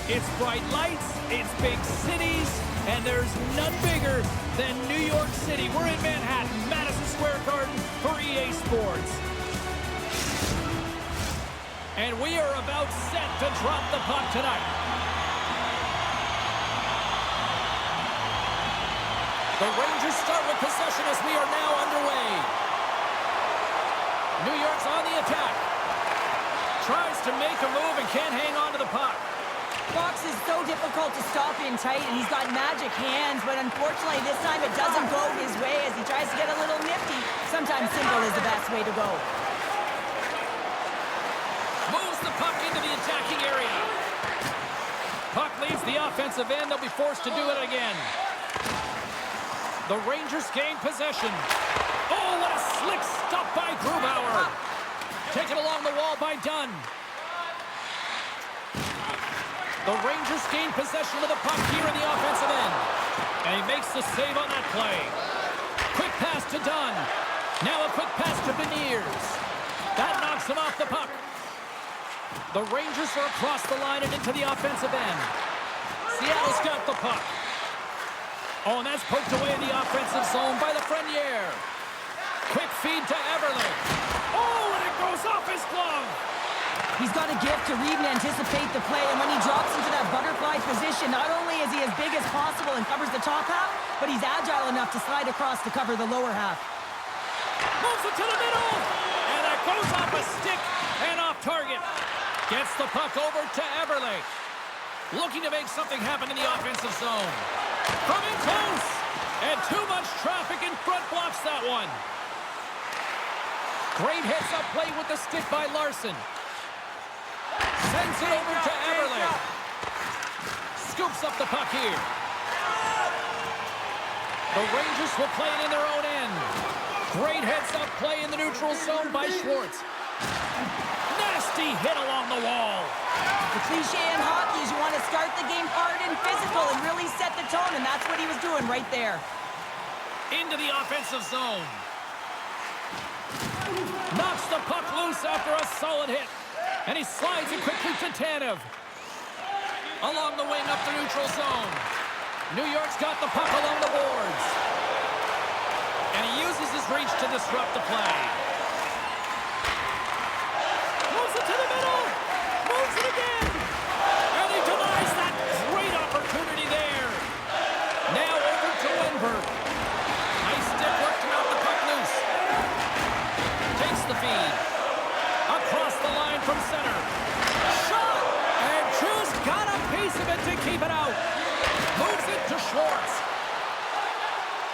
It's bright lights, it's big cities, and there's none bigger than New York City. We're in Manhattan, Madison Square Garden for EA Sports. And we are about set to drop the puck tonight. The Rangers start with possession as we are now underway. New York's on the attack. Tries to make a move and can't hang on to the puck. Fox is so difficult to stop in tight, and he's got magic hands, but unfortunately this time it doesn't go his way as he tries to get a little nifty. Sometimes single is the best way to go. Moves the puck into the attacking area. Puck leaves the offensive end. They'll be forced to do it again. The Rangers gain possession. Oh, what a slick stop by Grubauer. Taken along the wall by Dunn. The Rangers gain possession of the puck here in the offensive end. And he makes the save on that play. Quick pass to Dunn. Now a quick pass to Beniers. That knocks him off the puck. The Rangers are across the line and into the offensive end. Seattle's got the puck. Oh, and that's poked away in the offensive zone by Lafreniere. Quick feed to Eberle. Oh, and it goes off his glove. He's got a gift to read and anticipate the play, and when he drops into that butterfly position, not only is he as big as possible and covers the top half, but he's agile enough to slide across to cover the lower half. Moves it to the middle, and that goes off a stick and off target. Gets the puck over to Eberle. Looking to make something happen in the offensive zone. From in close, and too much traffic in front blocks that one. Great heads-up play with the stick by Larson. Sends it over to Eberle. Scoops up the puck here. The Rangers will play it in their own end. Great heads-up play in the neutral zone by Schwartz. Nasty hit along the wall. The cliche in hockey is you want to start the game hard and physical and really set the tone, and that's what he was doing right there. Into the offensive zone. Knocks the puck loose after a solid hit. And he slides it quickly to Tanev. Along the wing up the neutral zone. New York's got the puck along the boards. And he uses his reach to disrupt the play. Moves it to the middle. Moves it again. And he denies that great opportunity there. Now over to Wenberg. Nice stick work to knock the puck loose. Takes the feed. Across the line from center. Shot! And just got a piece of it to keep it out. Moves it to Schwartz.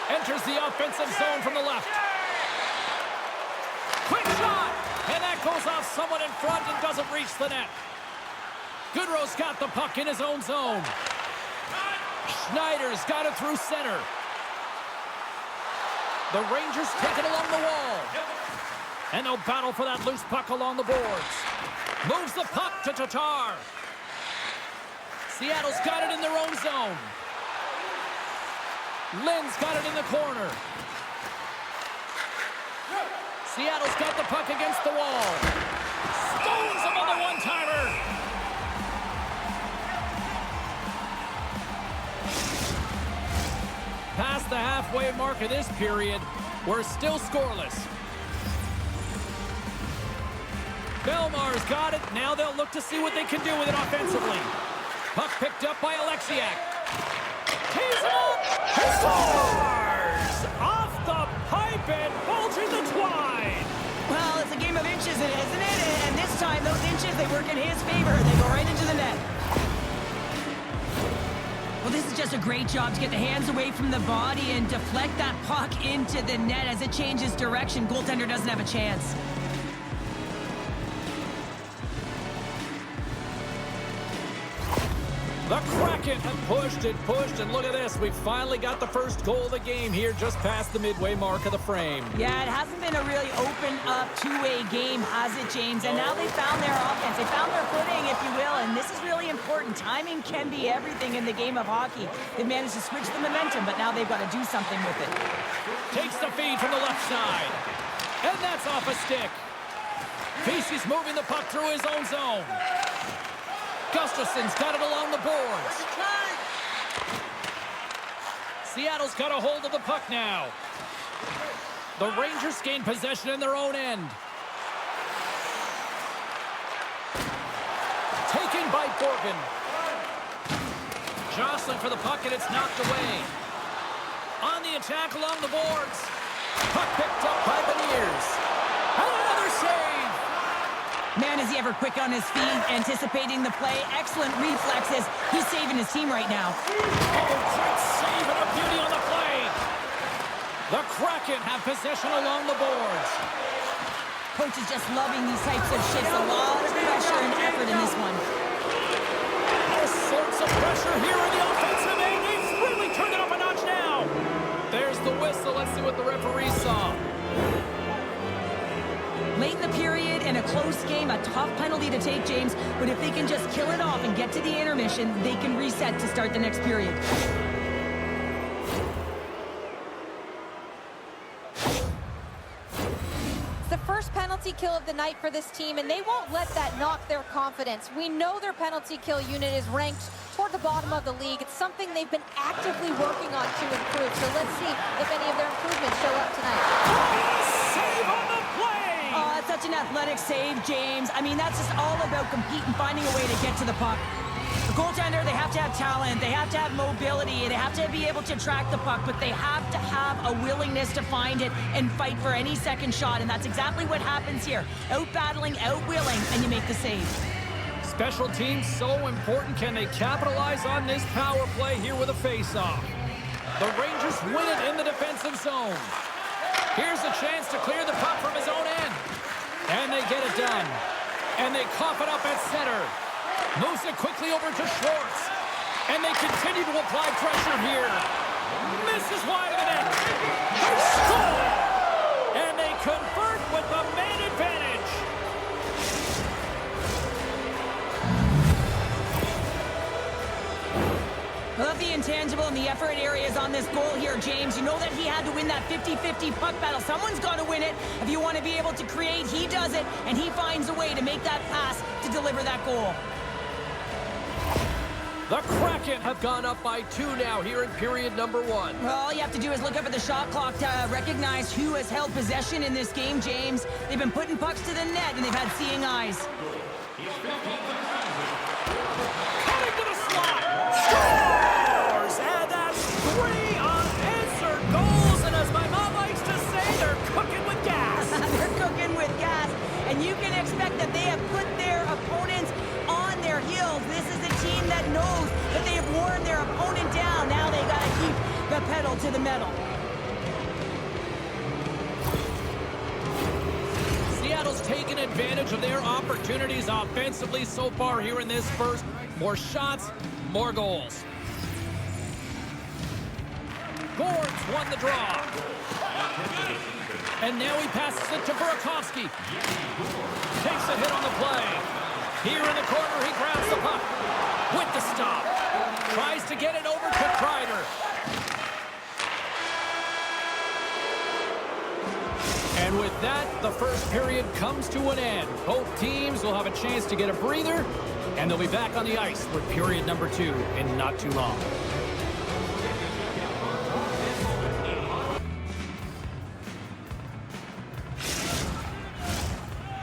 Enters the offensive zone from the left. Quick shot! And that goes off someone in front and doesn't reach the net. Goodrow's got the puck in his own zone. Schneider's got it through center. The Rangers take it along the wall. And they'll battle for that loose puck along the boards. Moves the puck to Tatar. Seattle's got it in their own zone. Lynn's got it in the corner. Seattle's got the puck against the wall. Stones him on the one-timer. Past the halfway mark of this period, we're still scoreless. Belmar's got it. Now they'll look to see what they can do with it offensively. Puck picked up by Alexiak. He's up! He scores! Off the pipe and bulging the twine. Well, it's a game of inches, isn't it? And this time, those inches, they work in his favor. They go right into the net. Well, this is just a great job to get the hands away from the body and deflect that puck into the net as it changes direction. Goaltender doesn't have a chance. The Kraken have pushed, and look at this. We finally got the first goal of the game here just past the midway mark of the frame. Yeah, it hasn't been a really open-up two-way game, has it, James? And now they found their offense. They found their footing, if you will, and this is really important. Timing can be everything in the game of hockey. They managed to switch the momentum, but now they've got to do something with it. Takes the feed from the left side, and that's off a stick. Vesey's moving the puck through his own zone. Gustafson's got it along the boards. Seattle's got a hold of the puck now. The Rangers gain possession in their own end. Taken by Borgen. Jostling for the puck, and it's knocked away. On the attack along the boards. Puck picked up by Beniers. Another save. Man, is he ever quick on his feet, anticipating the play. Excellent reflexes. He's saving his team right now. Oh, great save and a beauty on the play. The Kraken have possession along the boards. Coach is just loving these types of shifts. A lot of pressure and effort in this one. All sorts of pressure here in the offensive end. They've really turned it up a notch now. There's the whistle. Let's see what the referee saw. Late in the period and a close game, a tough penalty to take, James. But if they can just kill it off and get to the intermission, they can reset to start the next period. The first penalty kill of the night for this team, and they won't let that knock their confidence. We know their penalty kill unit is ranked toward the bottom of the league. It's something they've been actively working on to improve. So let's see if any of their improvements show up tonight. Save on the play! Oh, that's such an athletic save, James. I mean, that's just all about competing, finding a way to get to the puck. The goaltender, they have to have talent, they have to have mobility, they have to be able to track the puck, but they have to have a willingness to find it and fight for any second shot, and that's exactly what happens here. Out-battling, out-willing, and you make the save. Special teams so important. Can they capitalize on this power play here with a face-off? The Rangers win it in the defensive zone. Here's a chance to clear the puck from his own end. And they get it done. And they cough it up at center. Moves it quickly over to Schwartz. And they continue to apply pressure here. Misses wide of the net. They score! And they convert with the man advantage. I love the intangible and the effort areas on this goal here, James. You know that he had to win that 50-50 puck battle. Someone's got to win it. If you want to be able to create, he does it, and he finds a way to make that pass to deliver that goal. The Kraken have gone up by 2 now here in period number 1. Well, all you have to do is look up at the shot clock to recognize who has held possession in this game, James. They've been putting pucks to the net, and they've had seeing eyes. Cutting to the slot. Scores! And that's 3 unanswered goals. And as my mom likes to say, they're cooking with gas. They're cooking with gas, and you can expect that they have put their opponents on their heels. This is a team that knows that they have worn their opponent down. Now they got to keep the pedal to the metal. Seattle's taken advantage of their opportunities offensively so far here in this first. More shots, more goals. Gord's won the draw. And now he passes it to Burakovsky. Takes a hit on the play. Here in the corner, he grabs the puck with the stop. Tries to get it over to Kreider. And with that, the first period comes to an end. Both teams will have a chance to get a breather, and they'll be back on the ice for period number 2 in not too long.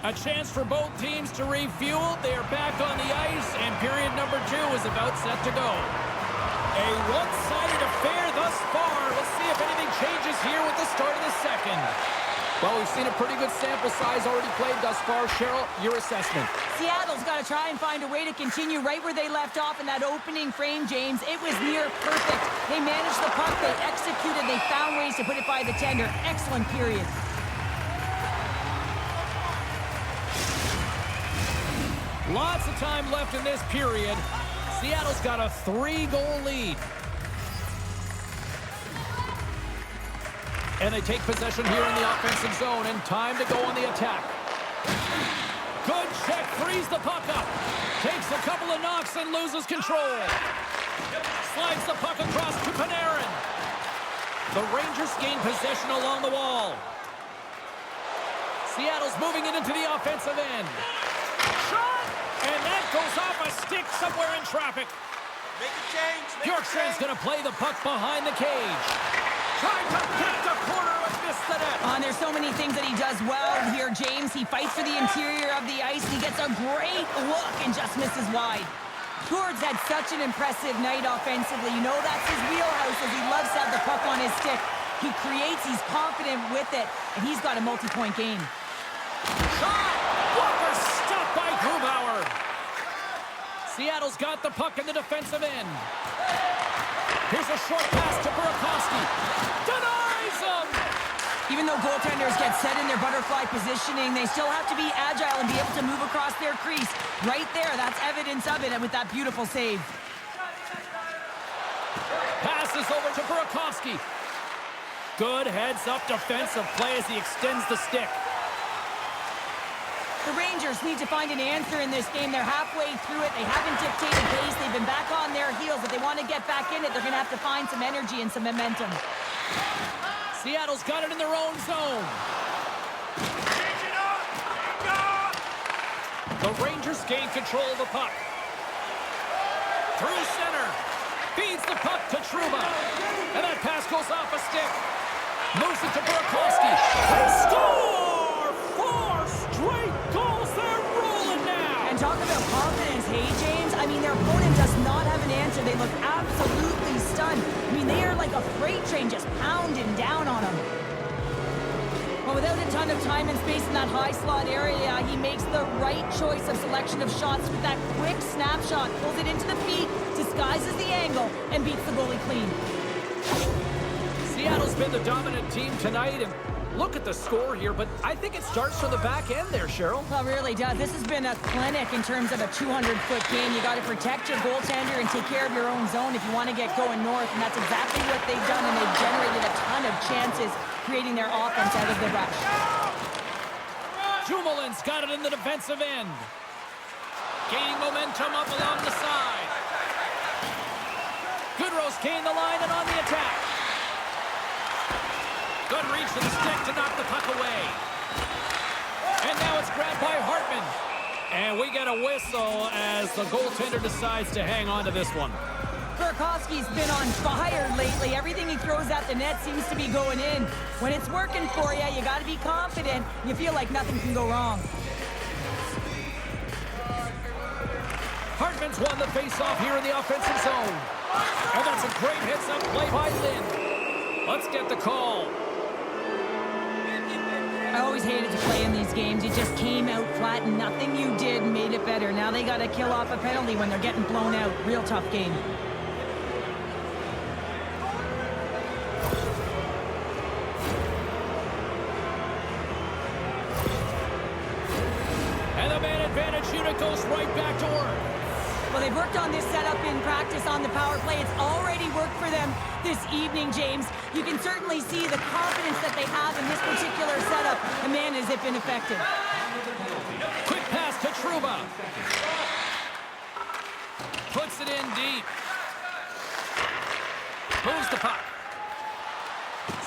A chance for both teams to refuel. They are back on the ice, and period number 2 is about set to go. A one-sided affair thus far. Let's see if anything changes here with the start of the second. Well, we've seen a pretty good sample size already played thus far. Cheryl, your assessment. Seattle's got to try and find a way to continue right where they left off in that opening frame, James. It was near perfect. They managed the puck, they executed, they found ways to put it by the tender. Excellent period. Lots of time left in this period. Seattle's got a 3-goal lead. And they take possession here in the offensive zone, and time to go on the attack. Good check, frees the puck up. Takes a couple of knocks and loses control. Slides the puck across to Panarin. The Rangers gain possession along the wall. Seattle's moving it into the offensive end. Shot! And that goes off a stick somewhere in traffic. Make a change. Bjorkstrand's going to play the puck behind the cage. Trying to get the corner and miss the net. And there's so many things that he does well here, James. He fights for the interior of the ice. He gets a great look and just misses wide. Fjord's had such an impressive night offensively. You know that's his wheelhouse as he loves to have the puck on his stick. He creates, he's confident with it, and he's got a multi-point game. Shot! Walker stopped by Grubauer. Seattle's got the puck in the defensive end. Here's a short pass to Burakovsky. Denies him! Even though goaltenders get set in their butterfly positioning, they still have to be agile and be able to move across their crease. Right there, that's evidence of it with that beautiful save. Passes over to Burakovsky. Good heads-up defensive play as he extends the stick. The Rangers need to find an answer in this game. They're halfway through it. They haven't dictated pace. They've been back on their heels. If they want to get back in it, they're going to have to find some energy and some momentum. Seattle's got it in their own zone. The Rangers gain control of the puck. Through center. Feeds the puck to Trouba. And that pass goes off a stick. Moves it to Burakovsky. They score! 4 straight goals. They're rolling now. And talk about confidence, hey, James? I mean, their opponent does not have an answer. They look absolutely stunned. I mean, they are like a freight train just pounding down on them. Well, without a ton of time and space in that high slot area, he makes the right choice of selection of shots with that quick snapshot. Pulls it into the feet, disguises the angle, and beats the goalie clean. Seattle's been the dominant team tonight, and look at the score here, but I think it starts from the back end there, Cheryl. Well, it really does. This has been a clinic in terms of a 200-foot game. You got to protect your goaltender and take care of your own zone if you want to get going north, and that's exactly what they've done, and they've generated a ton of chances creating their offense out of the rush. Dumoulin's got it in the defensive end. Gaining momentum up along the side. Goodrow's gained the line and on the attack. Good reach to the stick to knock the puck away. And now it's grabbed by Hartman. And we get a whistle as the goaltender decides to hang on to this one. Burakovsky's been on fire lately. Everything he throws at the net seems to be going in. When it's working for you, you got to be confident. You feel like nothing can go wrong. Hartman's won the face-off here in the offensive zone. And that's a great heads-up play by Lynn. Let's get the call. I always hated to play in these games. You just came out flat and nothing you did made it better. Now they got to kill off a penalty when they're getting blown out. Real tough game. And the man advantage unit goes right back to work. Well, they've worked on this setup in practice on the power play. It's already worked for them this evening, James. You can certainly see the confidence that they have in this particular setup. And man, has it been effective. Quick pass to Trouba. Puts it in deep. Moves the puck.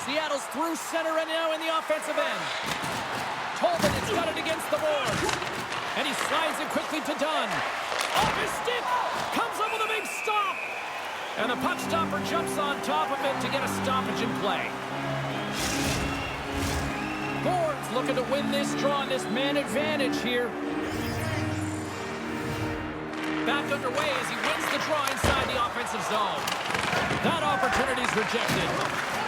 Seattle's through center and now in the offensive end. Tolman has got it against the boards. And he slides it quickly to Dunn. Off his stick. Comes up with a big stop. And the puck stopper jumps on top of it to get a stoppage in play. Boards looking to win this draw on this man advantage here. Back underway as he wins the draw inside the offensive zone. That opportunity's rejected.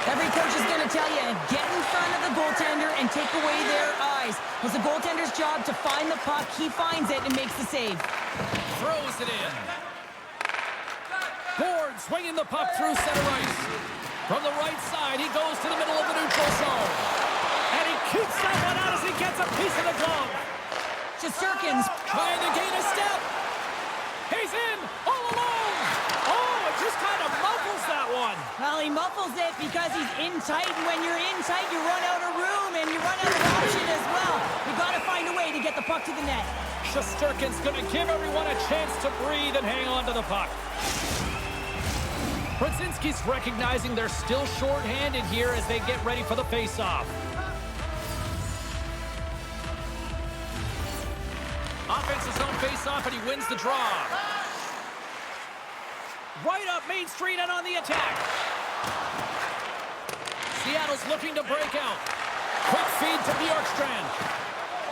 Every coach is going to tell you, get in front of the goaltender and take away their eyes. It's the goaltender's job to find the puck. He finds it and makes the save. Throws it in. Board swinging the puck through center ice. From the right side, he goes to the middle of the neutral zone. And he keeps that one out as he gets a piece of the glove. Shesterkin's trying to gain a step. He's in all alone. Oh, it just kind of muffles that one. Well, he muffles it because he's in tight, and when you're in tight, you run out of room, and you run out of option as well. You've got to find a way to get the puck to the net. Shesterkin's going to give everyone a chance to breathe and hang on to the puck. Brzezinski's recognizing they're still short-handed here as they get ready for the face-off. Offensive zone face-off, and he wins the draw. Right up Main Street and on the attack. Seattle's looking to break out. Quick feed to Bjorkstrand.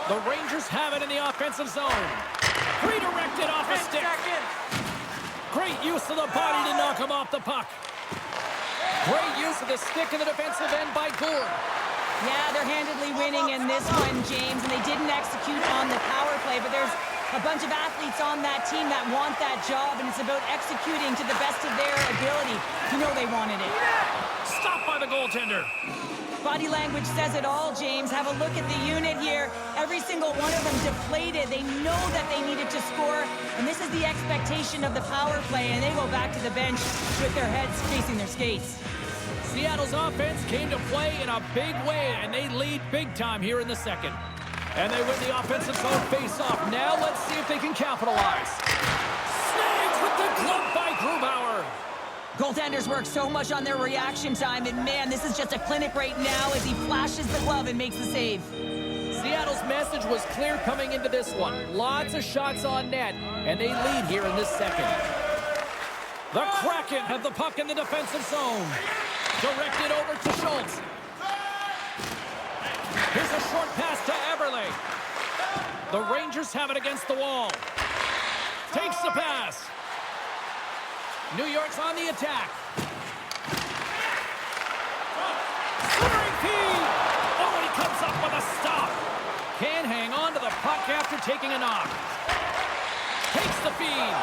The Rangers have it in the offensive zone. Redirected off a stick. Great use of the body to knock him off the puck. Great use of the stick in the defensive end by Gourde. Yeah, they're handedly winning in this one, James, and they didn't execute on the power play, but there's a bunch of athletes on that team that want that job, and it's about executing to the best of their ability. You know they wanted it. Stopped by the goaltender. Body language says it all, James. Have a look at the unit here. Every single one of them deflated. They know that they needed to score, and this is the expectation of the power play, and they go back to the bench with their heads facing their skates. Seattle's offense came to play in a big way, and they lead big time here in the second. And they win the offensive zone face-off. Now let's see if they can capitalize. Snags with the glove by Grubauer. Goaltenders work so much on their reaction time, and man, this is just a clinic right now as he flashes the glove and makes the save. Seattle's message was clear coming into this one. Lots of shots on net, and they lead here in this second. The Kraken have the puck in the defensive zone. Directed over to Schultz. Here's a short pass to Eberle. The Rangers have it against the wall. Takes the pass. New York's on the attack. Centering feed. Oh, he comes up with a stop. Can't hang on to the puck after taking a knock. Takes the feed.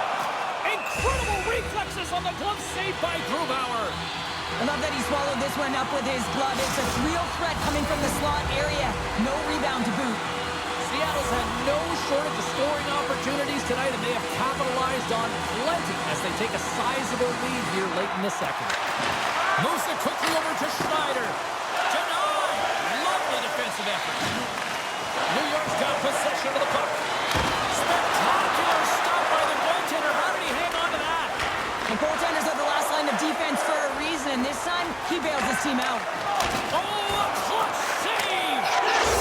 Incredible reflexes on the glove save by Grubauer. I love that he swallowed this one up with his glove. It's a real threat coming from the slot area. No rebound to boot. Seattle's had no shortage of scoring opportunities tonight, and they have capitalized on plenty as they take a sizable lead here late in the second. Moves it quickly over to Schneider. Denied. Lovely defensive effort. New York's got possession of the puck. Spectacular stop by the goaltender. How did he hang on to that? The goaltenders are the last line of defense for a reason, and this time he bails his team out. Oh, a clutch save!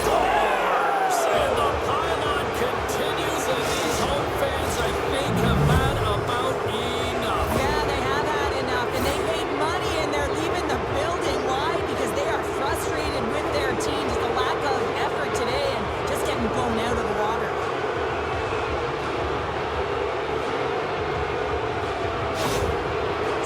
Scores! And the pylon continues, and these home fans, I think, have had about enough. Yeah, they have had enough, and they paid money, and they're leaving the building. Why? Because they are frustrated with their team. Just a lack of effort today and just getting blown out of the water.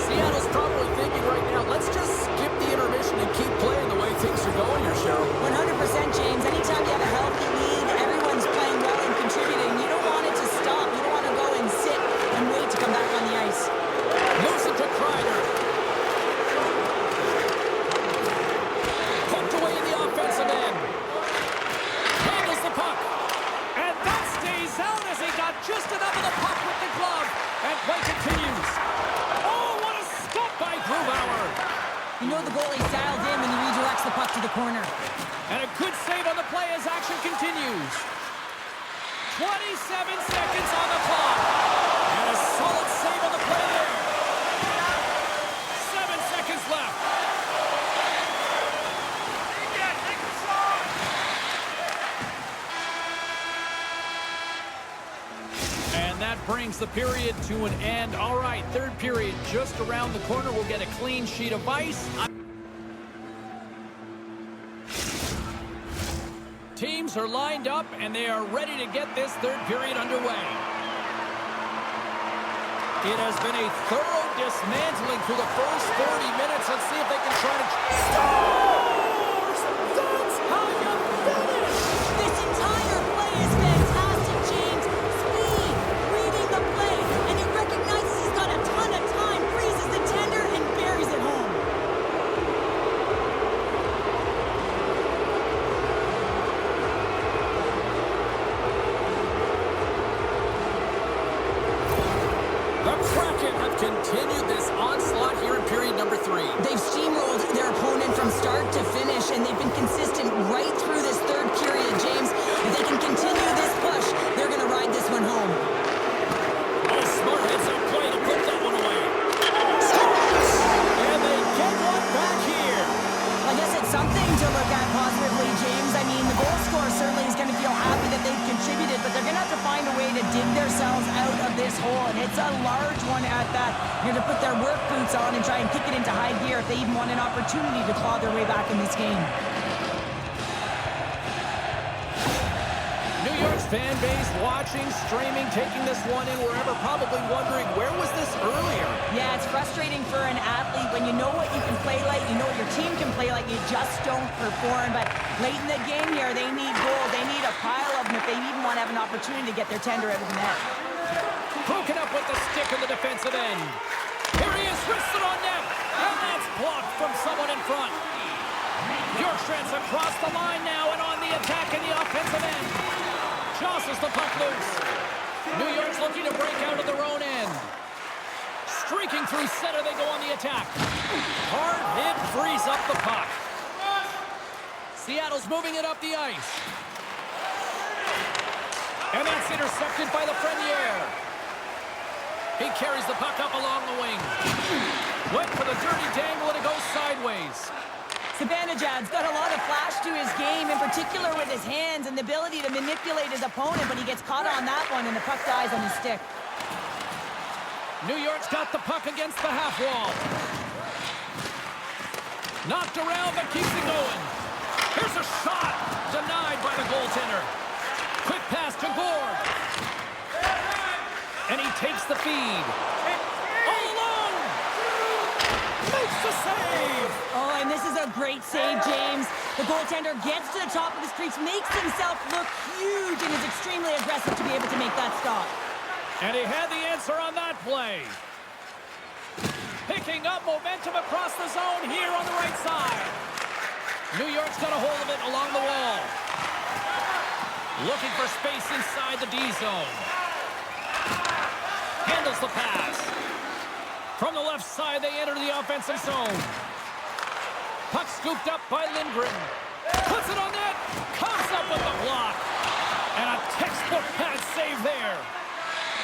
Seattle's probably thinking right now, let's just skip the intermission and keep playing the way things are going here, Cheryl. 100%, James. Anytime you have a healthy league, everyone's playing well and contributing. You don't want it to stop. You don't want to go and sit and wait to come back on the ice. Moves it to Kreider. Poked away in the offensive end. Handles the puck. And that stays out as he got just enough of the puck with the glove. And play continues. Oh, what a stop by Grubauer. You know the goalie's dialed in when he redirects the puck to the corner. And a good save on the play as action continues. 27 seconds on the clock. And a solid save on the play there. 7 seconds left. And that brings the period to an end. All right, third period just around the corner. We'll get a clean sheet of ice. Teams are lined up, and they are ready to get this third period underway. It has been a thorough dismantling through the first 40 minutes. Let's see if they can try to... Scores! That's how you finish! This entire play is fantastic, James. Speed, reading the play, and he recognizes he's got a ton of time, freezes the tender, and buries it home. The Kraken have continued this onslaught here in period number 3. They've steamrolled their opponent from start to finish, and they've been consistent right through this third period, James. If they can continue this push, they're going to ride this one home. Oh, smart heads-up play to put that one away. Scores! And they get one back here. I guess it's something to look at positively, James. I mean, the goal scorer certainly is going to feel happy that they've contributed, but they're going to have to find a way to dig themselves out of this hole, and it's a large one at that. You're going to put put their work boots on and try and kick it into high gear if they even want an opportunity to claw their way back in this game. New York's fan base watching, streaming, taking this one in wherever, probably wondering, where was this earlier? Yeah, it's frustrating for an athlete when you know what you can play like, you know what your team can play like, you just don't perform. But late in the game here, they need goals. They need a pile of them if they even want to have an opportunity to get their tender out of the net. Broken up with the stick in the defensive end. Here he is, wristed on net, and that's blocked from someone in front. Bjorkstrand's across the line now and on the attack in the offensive end. Jostles the puck loose. New York's looking to break out of their own end. Streaking through center, they go on the attack. Hard hit frees up the puck. Seattle's moving it up the ice. And that's intercepted by the Frenier. He carries the puck up along the wing. Went for the dirty dangle and it goes sideways. Zibanejad's got a lot of flash to his game, in particular with his hands and the ability to manipulate his opponent, but he gets caught on that one and the puck dies on his stick. New York's got the puck against the half wall. Knocked around but keeps it going. Here's a shot, denied by the goaltender. Quick pass to Gord. And he takes the feed. All alone! Makes the save! Oh, and this is a great save, James. The goaltender gets to the top of his crease, makes himself look huge, and is extremely aggressive to be able to make that stop. And he had the answer on that play. Picking up momentum across the zone here on the right side. New York's got a hold of it along the wall. Looking for space inside the D zone. Handles the pass. From the left side, they enter the offensive zone. Puck scooped up by Lindgren. Puts it on net. Comes up with the block. And a textbook pad save there.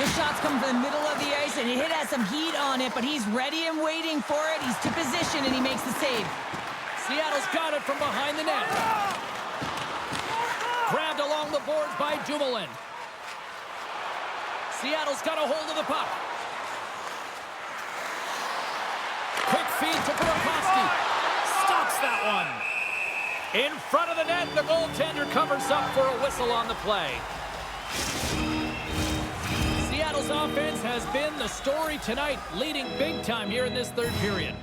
The shots come from the middle of the ice, and it has some heat on it, but he's ready and waiting for it. He's to position, and he makes the save. Seattle's got it from behind the net. Grabbed along the boards by Dumoulin. Seattle's got a hold of the puck. Quick feed to Burakovsky. Stops that one. In front of the net, the goaltender covers up for a whistle on the play. Seattle's offense has been the story tonight, leading big time here in this third period.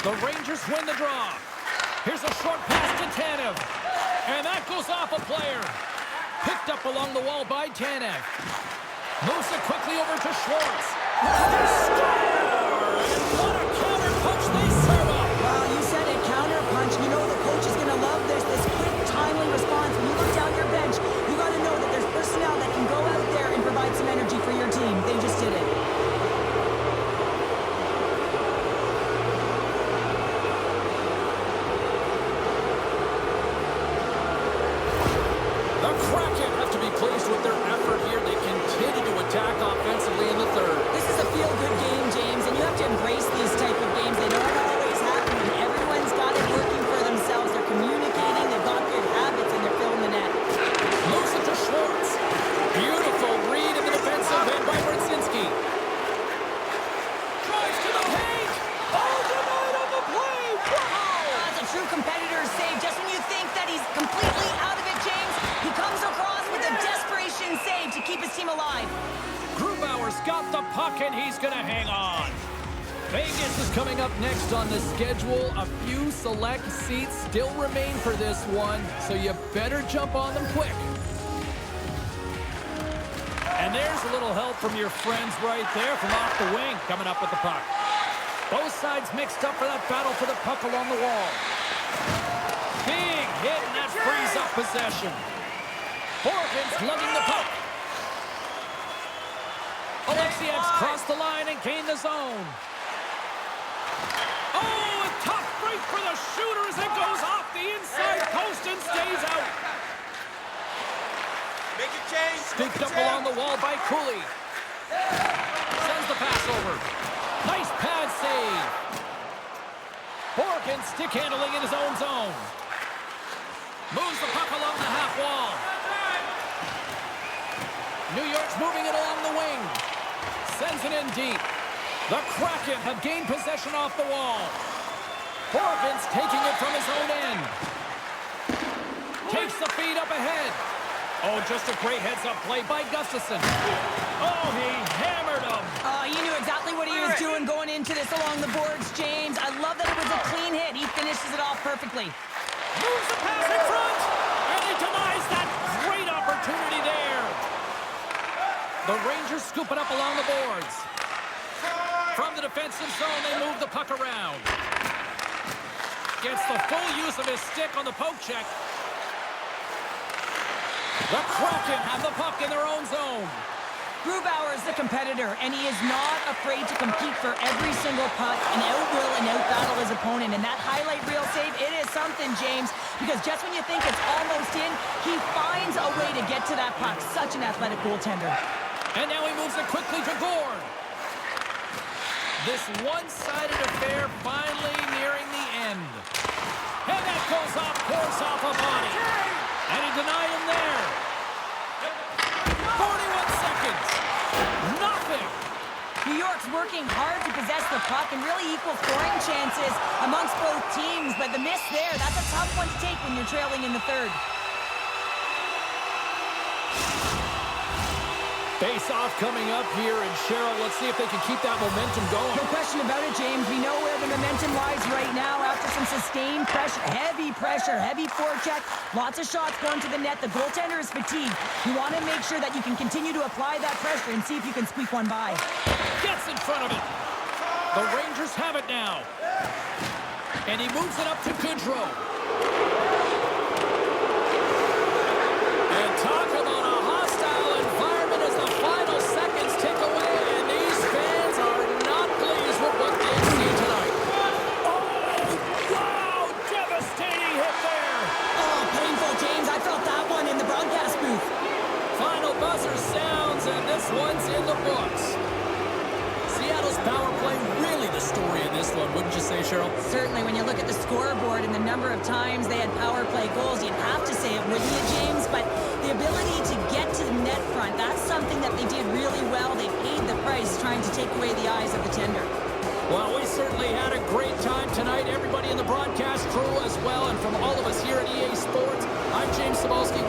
The Rangers win the draw. Here's a short pass to Tanev. And that goes off a player. Picked up along the wall by Tanev. Moves it quickly over to Schwartz. They score! What a counter punch they serve up. Well, you said it, counter punch. You know the coach is going to love this quick, timely response. When you look down your bench, you got to know that there's personnel that can go out there and provide some energy for your team. They just did it. The Kraken have to be pleased with their effort here. They continue to attack offensively in the third. This is a feel-good game, James, and you have to embrace these type of games. They don't always happen, and everyone's got it working for themselves. They're communicating, they've got good habits, and they're filling the net. Moves it to Schwartz. Beautiful read in the defensive end by Brzezinski. Drives to the paint. Oh, denied on the play. Wow! That's a true competitor's save. Just when you think that he's completely out of it, James, he comes across with a desperation save to keep his team alive. Grubauer's got the puck, and he's going to hang on. Vegas is coming up next on the schedule. A few select seats still remain for this one, so you better jump on them quick. And there's a little help from your friends right there from off the wing, coming up with the puck. Both sides mixed up for that battle for the puck along the wall. Big hit, and that frees up possession. Horgan's lugging the puck. Alexiev's crossed the line and gained the zone. Oh, a tough break for the shooter as it goes off the inside post and stays out. Make a change. Scooped up along the wall by Cooley. Sends the pass over. Nice pad save. Horgan stick handling in his own zone. Moves the puck along the half wall. New York's moving it along the wing. Sends it in deep. The Kraken have gained possession off the wall. Horvin's taking it from his own end. Takes the feed up ahead. Oh, just a great heads-up play by Gustafsson. Oh, he hammered him. Oh, you knew exactly what he was doing going into this along the boards, James. I love that it was a clean hit. He finishes it off perfectly. Moves the pass in front. And he denies that great opportunity there. The Rangers scoop it up along the boards. From the defensive zone, they move the puck around. Gets the full use of his stick on the poke check. The Kraken have the puck in their own zone. Grubauer is the competitor, and he is not afraid to compete for every single puck and outwill and outbattle his opponent. And that highlight reel save, it is something, James, because just when you think it's almost in, he finds a way to get to that puck. Such an athletic goaltender. And now he moves it quickly to Gord. This one-sided affair finally nearing the end. And that goes off course off a body. And he denied him there. 41 seconds. Nothing. New York's working hard to possess the puck and really equal scoring chances amongst both teams, but the miss there, that's a tough one to take when you're trailing in the third. Face-off coming up here, and Cheryl, let's see if they can keep that momentum going. No question about it, James. We know where the momentum lies right now after some sustained pressure, heavy forecheck, lots of shots going to the net. The goaltender is fatigued. You want to make sure that you can continue to apply that pressure and see if you can squeak one by. Gets in front of it. The Rangers have it now. And he moves it up to Goodrow. And talk about a hostile environment as the final seconds tick away, and these fans are not pleased with what they see tonight. Oh, wow! Devastating hit there. Oh, painful, James. I felt that one in the broadcast booth. Final buzzer sounds, and this one's in the books. Seattle's power play really the story in this one, wouldn't you say, Cheryl? Certainly, when you look at the scoreboard and the number of times they had power play goals, you'd have to say it, wouldn't you, James? But the ability to get to the net front, that's something that they did really well. They paid the price trying to take away the eyes of the tender. Well, we certainly had a great time tonight. Everybody in the broadcast crew as well, and from all of us here at EA Sports, I'm James Cebulski.